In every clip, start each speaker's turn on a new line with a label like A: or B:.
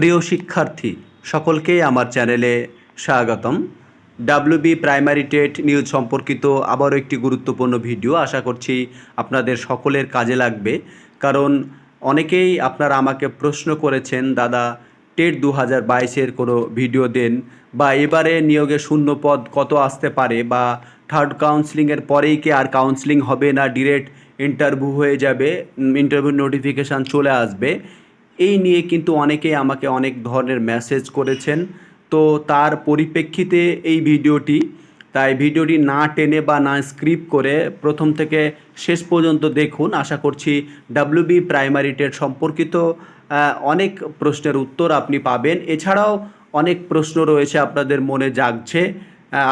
A: প্রিয় শিক্ষার্থী সকলকেই আমার চ্যানেলে স্বাগতম। ডাব্লিউবি প্রাইমারি টেট নিউজ সম্পর্কিত আবারও একটি গুরুত্বপূর্ণ ভিডিও আশা করছি আপনাদের সকলের কাজে লাগবে। কারণ অনেকেই আপনারা আমাকে প্রশ্ন করেছেন, দাদা টেট 2022-এর কোনো ভিডিও দেন, বা এবারে নিয়োগে শূন্য পদ কত আসতে পারে, বা থার্ড কাউন্সিলিংয়ের পরেই কি আর কাউন্সিলিং হবে না ডিরেক্ট ইন্টারভিউ হয়ে যাবে, ইন্টারভিউ নোটিফিকেশান চলে আসবে। এই নিয়ে কিন্তু অনেকেই আমাকে অনেক ধরনের মেসেজ করেছেন। তো তার পরিপ্রেক্ষিতে এই ভিডিওটি, তাই ভিডিওটি না টেনে বা না স্ক্রিপ্ট করে প্রথম থেকে শেষ পর্যন্ত দেখুন। আশা করছি ডাব্লিউবি প্রাইমারি টেট সম্পর্কিত অনেক প্রশ্নের উত্তর আপনি পাবেন। এছাড়াও অনেক প্রশ্ন রয়েছে আপনাদের মনে জাগছে,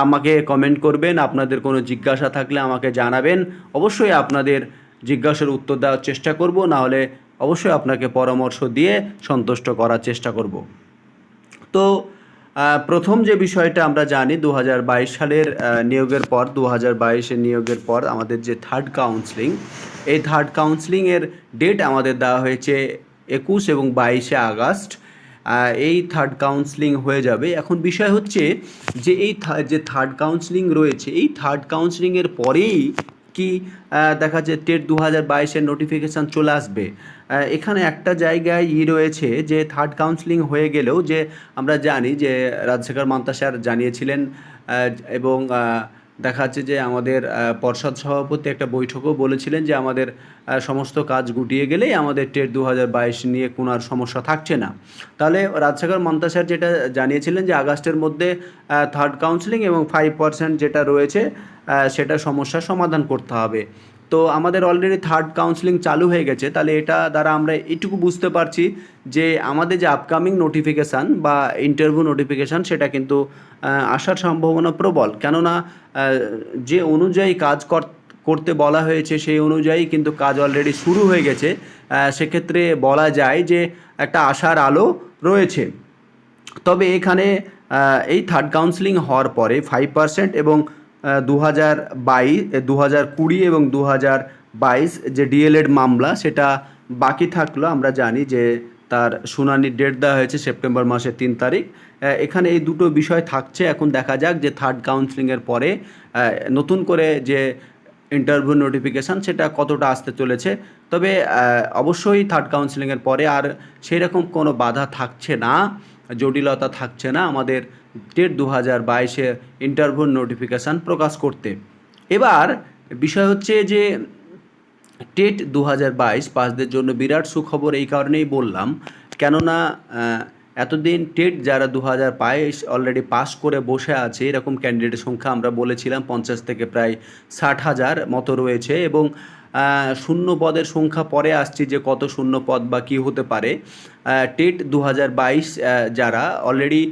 A: আমাকে কমেন্ট করবেন। আপনাদের কোনো জিজ্ঞাসা থাকলে আমাকে জানাবেন, অবশ্যই আপনাদের জিজ্ঞাসার উত্তর দেওয়ার চেষ্টা করব, নাহলে অবশ্যই আপনাকে পরামর্শ দিয়ে সন্তুষ্ট করার চেষ্টা করব। তো প্রথম যে বিষয়টা আমরা জানি, 2022 সালের নিয়োগের পর, 2022-এর নিয়োগের পর আমাদের যে থার্ড কাউন্সিলিং, এই থার্ড কাউন্সিলিংয়ের ডেট আমাদের দেওয়া হয়েছে 21 এবং 22 আগস্ট। এই থার্ড কাউন্সিলিং হয়ে যাবে। এখন বিষয় হচ্ছে যে এই যে থার্ড কাউন্সিলিং রয়েছে, এই থার্ড কাউন্সিলিংয়ের পরেই কি দেখা যায় টেট 2022-এর নোটিফিকেশান চলে আসবে। এখানে একটা জায়গায় রয়েছে যে থার্ড কাউন্সিলিং হয়ে গেলেও, যে আমরা জানি যে রাজশেখর মান্তা স্যার জানিয়েছিলেন, এবং দেখা যাচ্ছে যে আমাদের পর্ষদ সভাপতি একটা বৈঠকও বলেছিলেন যে আমাদের সমস্ত কাজ গুটিয়ে গেলেই আমাদের টেট 2022 নিয়ে কোনো আর সমস্যা থাকছে না। তাহলে রাজশেখর মান্তা স্যার যেটা জানিয়েছিলেন যে আগস্টের মধ্যে থার্ড কাউন্সিলিং এবং 5% যেটা রয়েছে সেটা সমস্যার সমাধান করতে হবে। তো আমাদের অলরেডি থার্ড কাউন্সিলিং চালু হয়ে গেছে। তাহলে এটা দ্বারা আমরা এটুকু বুঝতে পারছি যে আমাদের যে আপকামিং নোটিফিকেশান বা ইন্টারভিউ নোটিফিকেশান সেটা কিন্তু আসার সম্ভাবনা প্রবল। কেননা যে অনুযায়ী কাজ করতে বলা হয়েছে সেই অনুযায়ী কিন্তু কাজ অলরেডি শুরু হয়ে গেছে। সেক্ষেত্রে বলা যায় যে একটা আশার আলো রয়েছে। তবে এখানে এই থার্ড কাউন্সিলিং হওয়ার পরে 5% এবং 2020 এবং 2022 যে ডিএলএড মামলা সেটা বাকি থাকলো। আমরা জানি যে তার শুনানির ডেট দেওয়া হয়েছে সেপ্টেম্বর মাসের 3 তারিখ। এখানে এই দুটো বিষয় থাকছে। এখন দেখা যাক যে থার্ড কাউন্সিলিংয়ের পরে নতুন করে যে ইন্টারভিউ নোটিফিকেশান সেটা কতটা আসতে চলেছে। তবে অবশ্যই থার্ড কাউন্সিলিংয়ের পরে আর সেই রকম কোনো বাধা থাকছে না, জটিলতা থাকছে না আমাদের টেট 2022-এর ইন্টারভিউ নোটিফিকেশান প্রকাশ করতে। এবার বিষয় হচ্ছে যে টেট 2022 পাসদের জন্য বিরাট সুখবর এই কারণেই বললাম, কেননা এতদিন টেট যারা 2022 অলরেডি পাস করে বসে আছে, এরকম ক্যান্ডিডেটের সংখ্যা আমরা বলেছিলাম 50 থেকে প্রায় 60,000 মতো রয়েছে। এবং শূন্য পদের সংখ্যা পরে আসছে যে কত শূন্য পদ বা কী হতে পারে। টেট 2022 যারা অলরেডি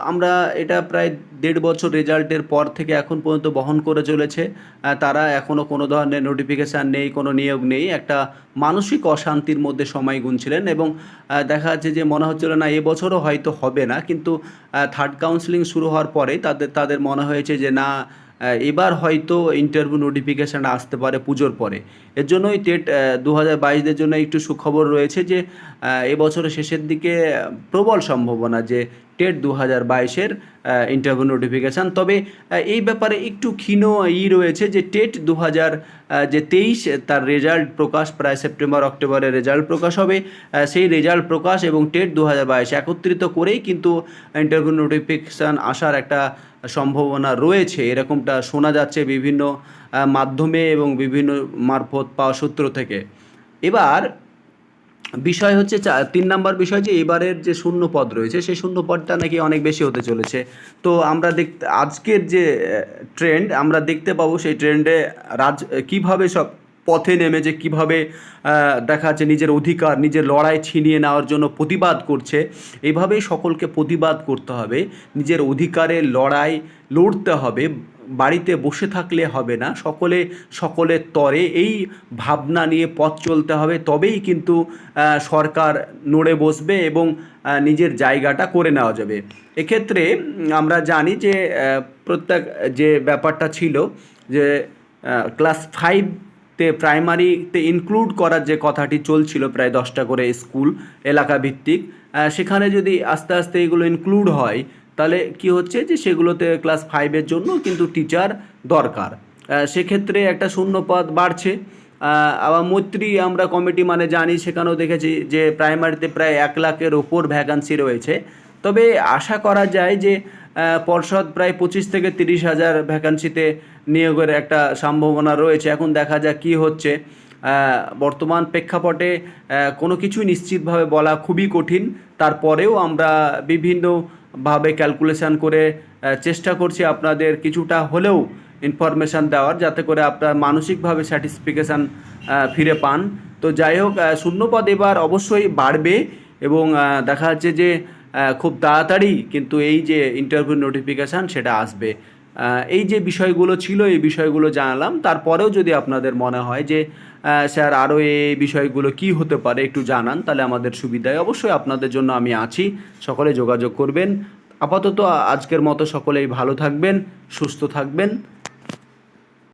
A: আমরা এটা প্রায় 1.5 বছর রেজাল্টের পর থেকে এখন পর্যন্ত বহন করে চলেছে, তারা এখনও কোনো ধরনের নোটিফিকেশান নেই, কোনো নিয়োগ নেই, একটা মানসিক অশান্তির মধ্যে সময় গুনছিলেন। এবং দেখা যাচ্ছে যে মনে হচ্ছিল না এবছরও হয়তো হবে না, কিন্তু থার্ড কাউন্সিলিং শুরু হওয়ার পরে তাদের মনে হয়েছে যে না, এবার হয়তো ইন্টারভিউ নোটিফিকেশান আসতে পারে পুজোর পরে। এর জন্যই টেট 2022-দের জন্য একটু সুখবর রয়েছে যে এবছরের শেষের দিকে প্রবল সম্ভাবনা যে টেট 2022-এর ইন্টারভিউ নোটিফিকেশান। তবে এই ব্যাপারে একটু ক্ষীণ রয়েছে যে টেট 2023 তার রেজাল্ট প্রকাশ প্রায় সেপ্টেম্বর অক্টোবরে রেজাল্ট প্রকাশ হবে। সেই রেজাল্ট প্রকাশ এবং টেট 2022 একত্রিত করেই কিন্তু ইন্টারভিউ নোটিফিকেশান আসার একটা সম্ভাবনা রয়েছে, এরকমটা শোনা যাচ্ছে বিভিন্ন মাধ্যমে এবং বিভিন্ন মারফত পাওয়া সূত্র থেকে। এবার বিষয় হচ্ছে 3 নম্বর বিষয় যে এবারের যে শূন্য পদ রয়েছে সেই শূন্য পদটা নাকি অনেক বেশি হতে চলেছে। তো আমরা আজকের যে ট্রেন্ড আমরা দেখতে পাবো, সেই ট্রেন্ডে কীভাবে সব পথে নেমে যে কীভাবে দেখা যাচ্ছে নিজের অধিকার, নিজের লড়াই ছিনিয়ে নেওয়ার জন্য প্রতিবাদ করছে। এইভাবেই সকলকে প্রতিবাদ করতে হবে, নিজের অধিকারের লড়াই লড়তে হবে, বাড়িতে বসে থাকলে হবে না, সকলের তরে এই ভাবনা নিয়ে পথ চলতে হবে। তবেই কিন্তু সরকার নড়ে বসবে এবং নিজের জায়গাটা করে নেওয়া যাবে। এক্ষেত্রে আমরা জানি যে প্রত্যেক যে ব্যাপারটা ছিল যে ক্লাস 5 প্রাইমারিতে ইনক্লুড করার যে কথাটি চলছিল, প্রায় 10টা করে স্কুল এলাকা ভিত্তিক, সেখানে যদি আস্তে আস্তে এগুলো ইনক্লুড হয় তাহলে কি হচ্ছে যে সেগুলোতে ক্লাস 5-এর জন্য কিন্তু টিচার দরকার। সেক্ষেত্রে একটা শূন্য পদ বাড়ছে। আবার মৈত্রী আমরা কমিটি মানে জানি, সেখানেও দেখেছি যে প্রাইমারিতে প্রায় 1 লাখের ওপর ভ্যাকান্সি রয়েছে। তবে আশা করা যায় যে পর্ষদ প্রায় 25 থেকে 30 হাজার ভ্যাকান্সিতে নিয়োগের একটা সম্ভাবনা রয়েছে। এখন দেখা যাক কী হচ্ছে। বর্তমান প্রেক্ষাপটে কোনো কিছুই নিশ্চিতভাবে বলা খুবই কঠিন। তারপরেও আমরা বিভিন্নভাবে ক্যালকুলেশন করে চেষ্টা করছি আপনাদের কিছুটা হলেও ইনফরমেশান দেওয়ার, যাতে করে আপনার মানসিকভাবে স্যাটিসফিকেশান ফিরে পান। তো যাই হোক, শূন্যপদ এবার অবশ্যই বাড়বে এবং দেখা যাচ্ছে যে খুব তাড়াতাড়ি কিন্তু এই যে ইন্টারভিউ নোটিফিকেশান সেটা আসবে। এই যে বিষয়গুলো ছিল, এই বিষয়গুলো জানালাম। তারপরেও যদি আপনাদের মনে হয় যে স্যার আরও এই বিষয়গুলো কি হতে পারে একটু জানান, তাহলে আমাদের সুবিধায় অবশ্যই আপনাদের জন্য আমি আছি। সকলে যোগাযোগ করবেন। আপাতত আজকের মতো সকলেই ভালো থাকবেন, সুস্থ থাকবেন।